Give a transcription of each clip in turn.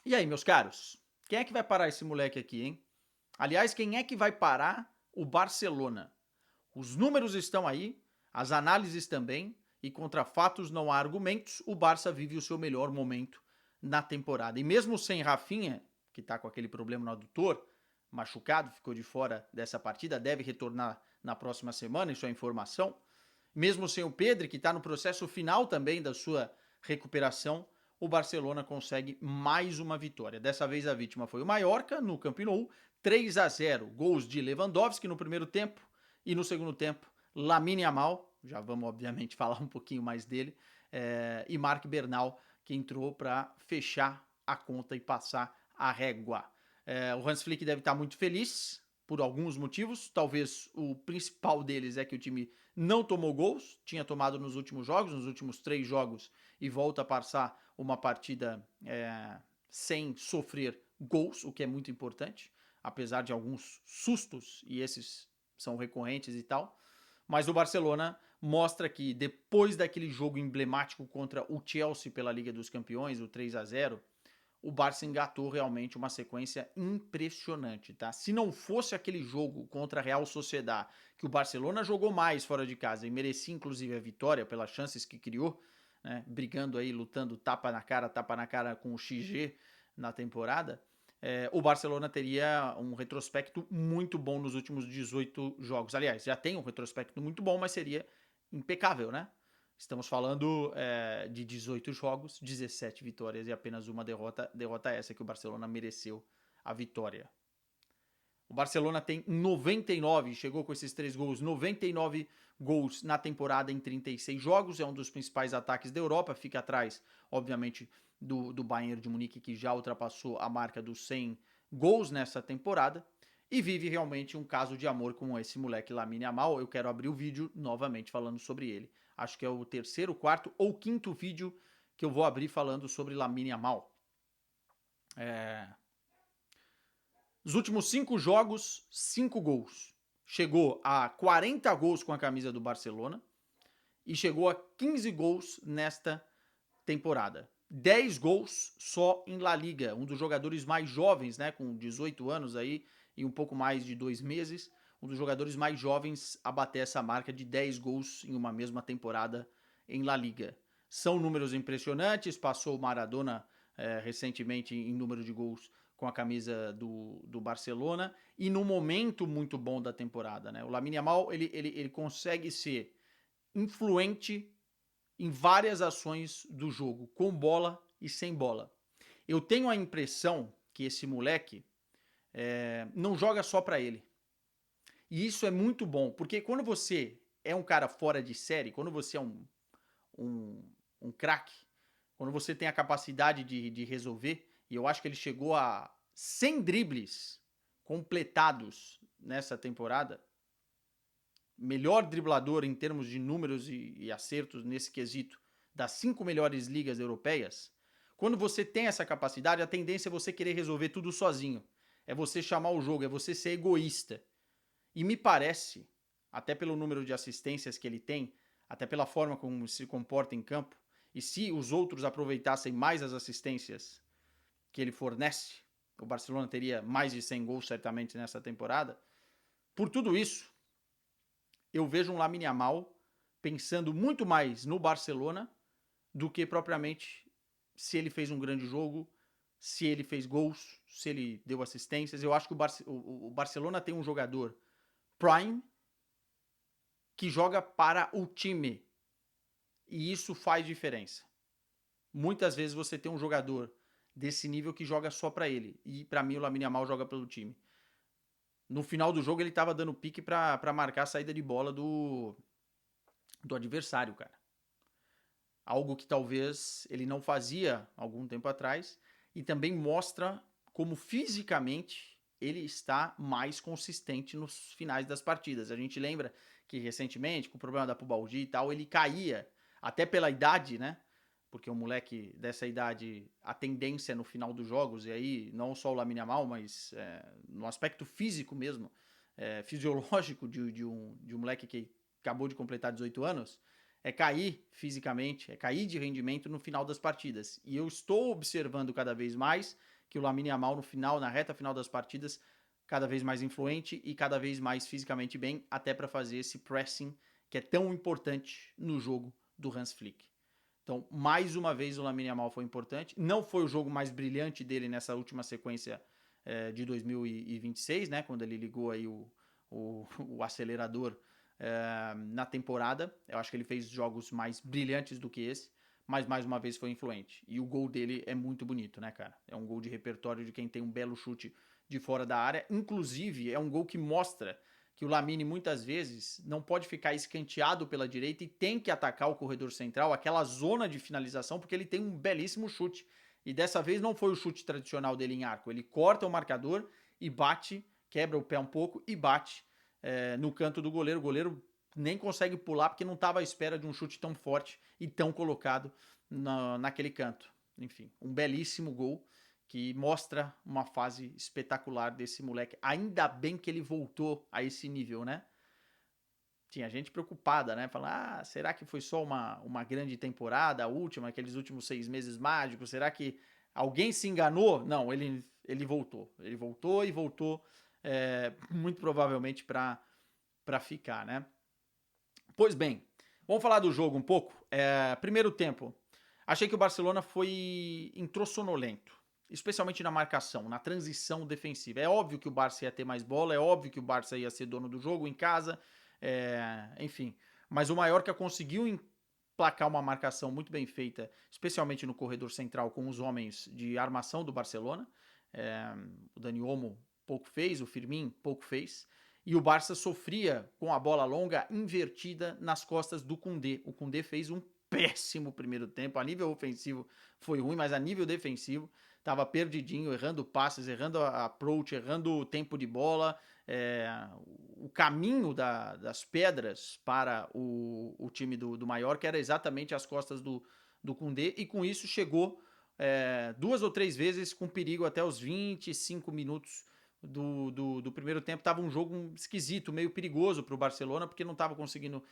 E aí, meus caros? Quem é que vai parar esse moleque aqui, hein? Aliás, quem é que vai parar o Barcelona? Os números estão aí, as análises também, e contra fatos não há argumentos, o Barça vive o seu melhor momento na temporada. E mesmo sem Rafinha, que tá com aquele problema no adutor, machucado, ficou de fora dessa partida, deve retornar na próxima semana, isso é informação. Mesmo sem o Pedro, que está no processo final também da sua recuperação, o Barcelona consegue mais uma vitória. Dessa vez a vítima foi o Mallorca, no Camp Nou, 3-0, gols de Lewandowski no primeiro tempo e no segundo tempo, Lamine Yamal, já vamos obviamente falar um pouquinho mais dele, e Marc Bernal, que entrou para fechar a conta e passar a régua. O Hans Flick deve estar muito feliz por alguns motivos, talvez o principal deles é que o time não tomou gols, tinha tomado nos últimos jogos, nos últimos 3 jogos, e volta a passar uma partida sem sofrer gols, o que é muito importante, apesar de alguns sustos, e esses são recorrentes e tal. Mas o Barcelona mostra que depois daquele jogo emblemático contra o Chelsea pela Liga dos Campeões, o 3-0, o Barça engatou realmente uma sequência impressionante, tá? Se não fosse aquele jogo contra a Real Sociedad, que o Barcelona jogou mais fora de casa e merecia inclusive a vitória pelas chances que criou, né? Brigando aí, lutando tapa na cara com o XG na temporada, o Barcelona teria um retrospecto muito bom nos últimos 18 jogos. Aliás, já tem um retrospecto muito bom, mas seria impecável, né? Estamos falando de 18 jogos, 17 vitórias e apenas uma derrota. Derrota essa que o Barcelona mereceu a vitória. O Barcelona tem 99, chegou com esses 3 gols, 99 gols na temporada em 36 jogos, é um dos principais ataques da Europa, fica atrás, obviamente, do Bayern de Munique, que já ultrapassou a marca dos 100 gols nessa temporada, e vive realmente um caso de amor com esse moleque Lamine Yamal. Eu quero abrir o vídeo novamente falando sobre ele. Acho que é o terceiro, quarto ou quinto vídeo que eu vou abrir falando sobre Lamine Yamal. Nos últimos 5 jogos, 5 gols. Chegou a 40 gols com a camisa do Barcelona e chegou a 15 gols nesta temporada. 10 gols só em La Liga, um dos jogadores mais jovens, né, com 18 anos aí e um pouco mais de 2 meses, um dos jogadores mais jovens a bater essa marca de 10 gols em uma mesma temporada em La Liga. São números impressionantes, passou o Maradona recentemente em número de gols com a camisa do Barcelona e num momento muito bom da temporada, né? O Lamine Yamal, ele consegue ser influente em várias ações do jogo, com bola e sem bola. Eu tenho a impressão que esse moleque não joga só para ele. E isso é muito bom, porque quando você é um cara fora de série, quando você é um craque, quando você tem a capacidade de resolver, e eu acho que ele chegou a 100 dribles completados nessa temporada, melhor driblador em termos de números e acertos nesse quesito das 5 melhores ligas europeias, quando você tem essa capacidade, a tendência é você querer resolver tudo sozinho. É você chamar o jogo, é você ser egoísta. E me parece, até pelo número de assistências que ele tem, até pela forma como se comporta em campo, e se os outros aproveitassem mais as assistências que ele fornece, o Barcelona teria mais de 100 gols certamente nessa temporada. Por tudo isso, eu vejo um Lamine Yamal pensando muito mais no Barcelona do que propriamente se ele fez um grande jogo, se ele fez gols, se ele deu assistências. Eu acho que o Barcelona tem um jogador prime que joga para o time. E isso faz diferença. Muitas vezes você tem um jogador desse nível que joga só para ele. E para mim o Lamine Yamal joga pelo time. No final do jogo ele tava dando pique para marcar a saída de bola do adversário, cara. Algo que talvez ele não fazia algum tempo atrás, e também mostra como fisicamente ele está mais consistente nos finais das partidas. A gente lembra que recentemente, com o problema da pubalgia e tal, ele caía, até pela idade, né? Porque um moleque dessa idade, a tendência no final dos jogos, e aí não só o Lamine Yamal, mas no aspecto físico mesmo, fisiológico de um moleque que acabou de completar 18 anos, é cair fisicamente, é cair de rendimento no final das partidas. E eu estou observando cada vez mais que o Lamine Yamal no final, na reta final das partidas, cada vez mais influente e cada vez mais fisicamente bem, até para fazer esse pressing que é tão importante no jogo do Hans Flick. Então, mais uma vez o Lamine Yamal foi importante. Não foi o jogo mais brilhante dele nessa última sequência de 2026, né? Quando ele ligou aí o acelerador na temporada. Eu acho que ele fez jogos mais brilhantes do que esse, mas mais uma vez foi influente. E o gol dele é muito bonito, né, cara? É um gol de repertório de quem tem um belo chute de fora da área. Inclusive, é um gol que mostra que o Lamine muitas vezes não pode ficar escanteado pela direita e tem que atacar o corredor central, aquela zona de finalização, porque ele tem um belíssimo chute. E dessa vez não foi o chute tradicional dele em arco. Ele corta o marcador e bate, quebra o pé um pouco e bate no canto do goleiro. O goleiro nem consegue pular porque não estava à espera de um chute tão forte e tão colocado naquele canto. Enfim, um belíssimo gol que mostra uma fase espetacular desse moleque. Ainda bem que ele voltou a esse nível, né? Tinha gente preocupada, né? Falando, será que foi só uma grande temporada, a última, aqueles últimos 6 meses mágicos? Será que alguém se enganou? Não, ele voltou. Ele voltou e voltou muito provavelmente para ficar, né? Pois bem, vamos falar do jogo um pouco. Primeiro tempo, achei que o Barcelona entrou sonolento, especialmente na marcação, na transição defensiva. É óbvio que o Barça ia ter mais bola, é óbvio que o Barça ia ser dono do jogo em casa, enfim. Mas o Mallorca conseguiu emplacar uma marcação muito bem feita, especialmente no corredor central, com os homens de armação do Barcelona. O Dani Olmo pouco fez, o Firmín pouco fez. E o Barça sofria com a bola longa invertida nas costas do Koundé. O Koundé fez um péssimo primeiro tempo. A nível ofensivo foi ruim, mas a nível defensivo estava perdidinho, errando passes, errando a approach, errando o tempo de bola. O caminho das pedras para o time do Mallorca era exatamente as costas do Koundé, e com isso chegou 2 ou 3 vezes com perigo até os 25 minutos do primeiro tempo. Tava um jogo esquisito, meio perigoso para o Barcelona, porque não estava conseguindo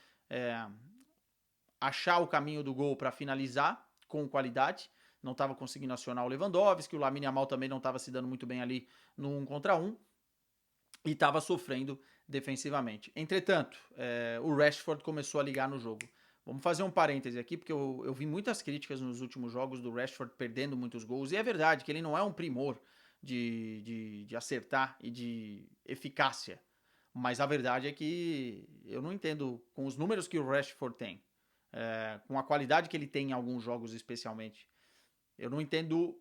achar o caminho do gol para finalizar com qualidade, não estava conseguindo acionar o Lewandowski, o Lamine Yamal também não estava se dando muito bem ali no 1 contra 1 e estava sofrendo defensivamente. Entretanto, o Rashford começou a ligar no jogo. Vamos fazer um parêntese aqui, porque eu vi muitas críticas nos últimos jogos do Rashford perdendo muitos gols, e é verdade que ele não é um primor de acertar e de eficácia. Mas a verdade é que eu não entendo, com os números que o Rashford tem, com a qualidade que ele tem em alguns jogos especialmente, eu não entendo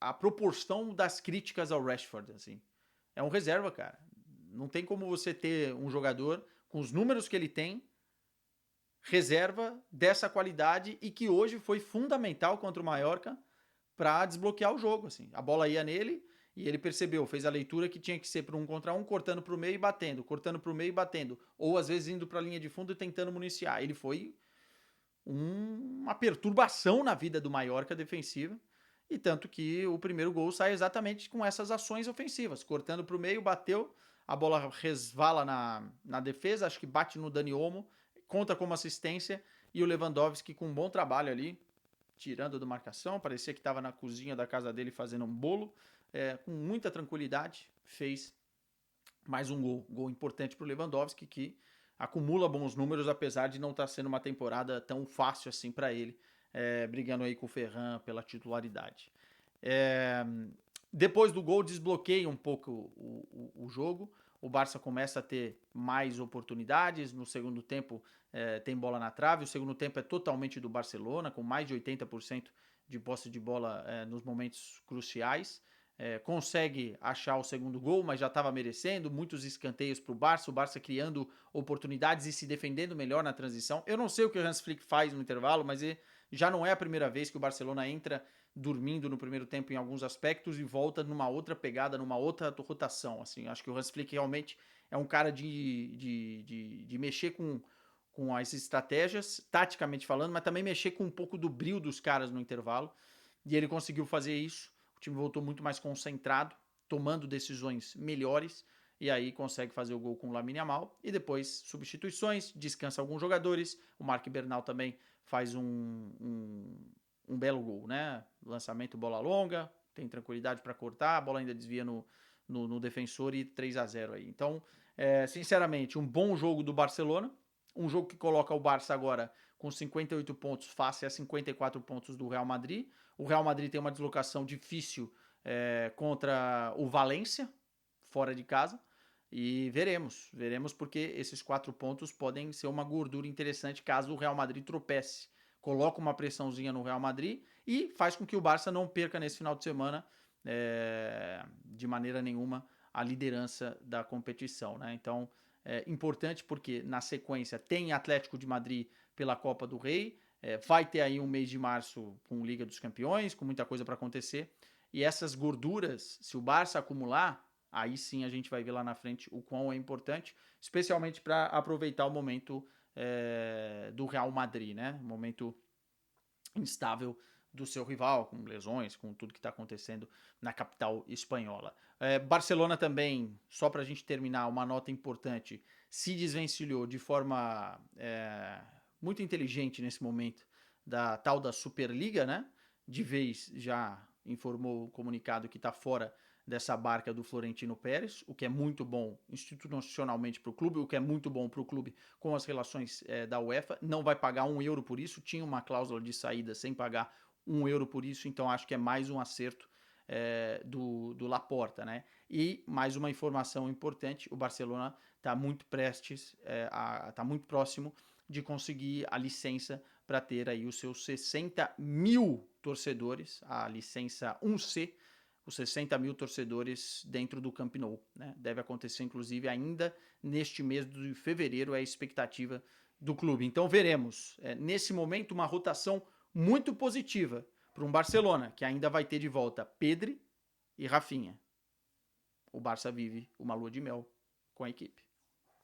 a proporção das críticas ao Rashford, assim. É um reserva, cara. Não tem como você ter um jogador com os números que ele tem, reserva dessa qualidade, e que hoje foi fundamental contra o Mallorca para desbloquear o jogo, assim. A bola ia nele e ele percebeu, fez a leitura que tinha que ser para 1 contra 1, cortando para o meio e batendo, cortando para o meio e batendo, ou às vezes indo para a linha de fundo e tentando municiar. Ele foi uma perturbação na vida do Mallorca defensiva, e tanto que o primeiro gol sai exatamente com essas ações ofensivas, cortando para o meio, bateu, a bola resvala na defesa, acho que bate no Dani Olmo, conta como assistência, e o Lewandowski com um bom trabalho ali, tirando da marcação, parecia que estava na cozinha da casa dele fazendo um bolo, com muita tranquilidade, fez mais um gol importante para o Lewandowski, que acumula bons números, apesar de não estar sendo uma temporada tão fácil assim para ele, brigando aí com o Ferran pela titularidade. Depois do gol, desbloqueia um pouco o jogo, o Barça começa a ter mais oportunidades, no segundo tempo tem bola na trave, o segundo tempo é totalmente do Barcelona, com mais de 80% de posse de bola nos momentos cruciais, consegue achar o segundo gol, mas já estava merecendo, muitos escanteios para o Barça criando oportunidades e se defendendo melhor na transição. Eu não sei o que o Hans Flick faz no intervalo, mas já não é a primeira vez que o Barcelona entra dormindo no primeiro tempo em alguns aspectos e volta numa outra pegada, numa outra rotação. Assim, acho que o Hans Flick realmente é um cara de mexer com as estratégias, taticamente falando, mas também mexer com um pouco do brio dos caras no intervalo, e ele conseguiu fazer isso. O time voltou muito mais concentrado, tomando decisões melhores, e aí consegue fazer o gol com o Lamine Yamal, e depois substituições, descansa alguns jogadores, o Marc Bernal também faz um belo gol, né? Lançamento, bola longa, tem tranquilidade para cortar, a bola ainda desvia no defensor e 3-0 aí. Então, sinceramente, um bom jogo do Barcelona, um jogo que coloca o Barça agora com 58 pontos face a 54 pontos do Real Madrid. O Real Madrid tem uma deslocação difícil contra o Valência, fora de casa, e veremos porque esses 4 pontos podem ser uma gordura interessante caso o Real Madrid tropece. Coloca uma pressãozinha no Real Madrid e faz com que o Barça não perca nesse final de semana de maneira nenhuma a liderança da competição, né? Então, importante porque na sequência tem Atlético de Madrid pela Copa do Rei, vai ter aí um mês de março com Liga dos Campeões, com muita coisa para acontecer, e essas gorduras, se o Barça acumular, aí sim a gente vai ver lá na frente o quão é importante, especialmente para aproveitar o momento do Real Madrid, né? Momento instável do seu rival, com lesões, com tudo que está acontecendo na capital espanhola. Barcelona também, só para a gente terminar, uma nota importante, se desvencilhou de forma muito inteligente nesse momento da tal da Superliga, né? De vez já informou o comunicado que está fora dessa barca do Florentino Pérez, o que é muito bom institucionalmente para o clube, o que é muito bom para o clube com as relações da UEFA. Não vai pagar €1 por isso, tinha uma cláusula de saída sem pagar €1 por isso, então acho que é mais um acerto do Laporta, né? E mais uma informação importante, o Barcelona está muito está muito próximo de conseguir a licença para ter aí os seus 60 mil torcedores, a licença 1C, os 60 mil torcedores dentro do Camp Nou, né? Deve acontecer, inclusive, ainda neste mês de fevereiro, é a expectativa do clube. Então veremos, nesse momento, uma rotação muito positiva para um Barcelona, que ainda vai ter de volta Pedri e Rafinha. O Barça vive uma lua de mel com a equipe.